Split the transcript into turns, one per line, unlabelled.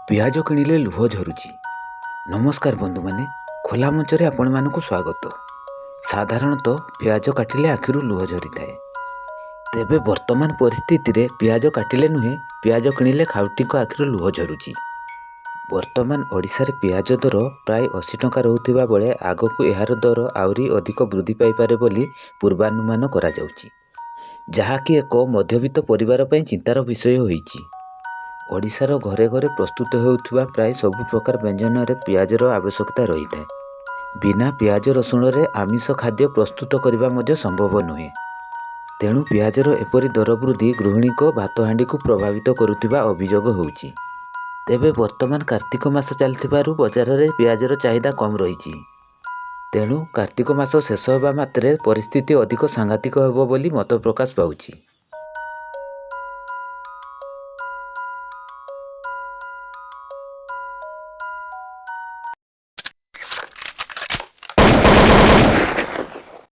ପିଆଜ କିଣିଲେ ଲୁହ ଝରୁଛି। ନମସ୍କାର ବନ୍ଧୁମାନେ, ଖୋଲା ମଞ୍ଚରେ ଆପଣମାନଙ୍କୁ ସ୍ୱାଗତ। ସାଧାରଣତଃ ପିଆଜ କାଟିଲେ ଆଖିରୁ ଲୁହ ଝରିଥାଏ। ତେବେ ବର୍ତ୍ତମାନ ପରିସ୍ଥିତିରେ ପିଆଜ କାଟିଲେ ନୁହେଁ, ପିଆଜ କିଣିଲେ ଖାଉଟିଙ୍କ ଆଖିରୁ ଲୁହ ଝରୁଛି। ବର୍ତ୍ତମାନ ଓଡ଼ିଶାରେ ପିଆଜ ଦର ପ୍ରାୟ 80 ଟଙ୍କା ରହୁଥିବା ବେଳେ ଆଗକୁ ଏହାର ଦର ଆହୁରି ଅଧିକ ବୃଦ୍ଧି ପାଇପାରେ ବୋଲି ପୂର୍ବାନୁମାନ କରାଯାଉଛି, ଯାହାକି ଏକ ମଧ୍ୟବିତ୍ତ ପରିବାର ପାଇଁ ଚିନ୍ତାର ବିଷୟ ହୋଇଛି। ଓଡ଼ିଶାର ଘରେ ଘରେ ପ୍ରସ୍ତୁତ ହେଉଥିବା ପ୍ରାୟ ସବୁ ପ୍ରକାର ବ୍ୟଞ୍ଜନରେ ପିଆଜର ଆବଶ୍ୟକତା ରହିଥାଏ। ବିନା ପିଆଜ ରସୁଣରେ ଆମିଷ ଖାଦ୍ୟ ପ୍ରସ୍ତୁତ କରିବା ମଧ୍ୟ ସମ୍ଭବ ନୁହେଁ। ତେଣୁ ପିଆଜର ଏପରି ଦର ବୃଦ୍ଧି ଗୃହିଣୀଙ୍କ ଭାତ ହାଣ୍ଡିକୁ ପ୍ରଭାବିତ କରୁଥିବା ଅଭିଯୋଗ ହେଉଛି। ତେବେ ବର୍ତ୍ତମାନ କାର୍ତ୍ତିକ ମାସ ଚାଲିଥିବାରୁ ବଜାରରେ ପିଆଜର ଚାହିଦା କମ୍ ରହିଛି। ତେଣୁ କାର୍ତ୍ତିକ ମାସ ଶେଷ ହେବା ମାତ୍ରେ ପରିସ୍ଥିତି ଅଧିକ ସାଂଘାତିକ ହେବ ବୋଲି ମତ ପ୍ରକାଶ ପାଉଛି।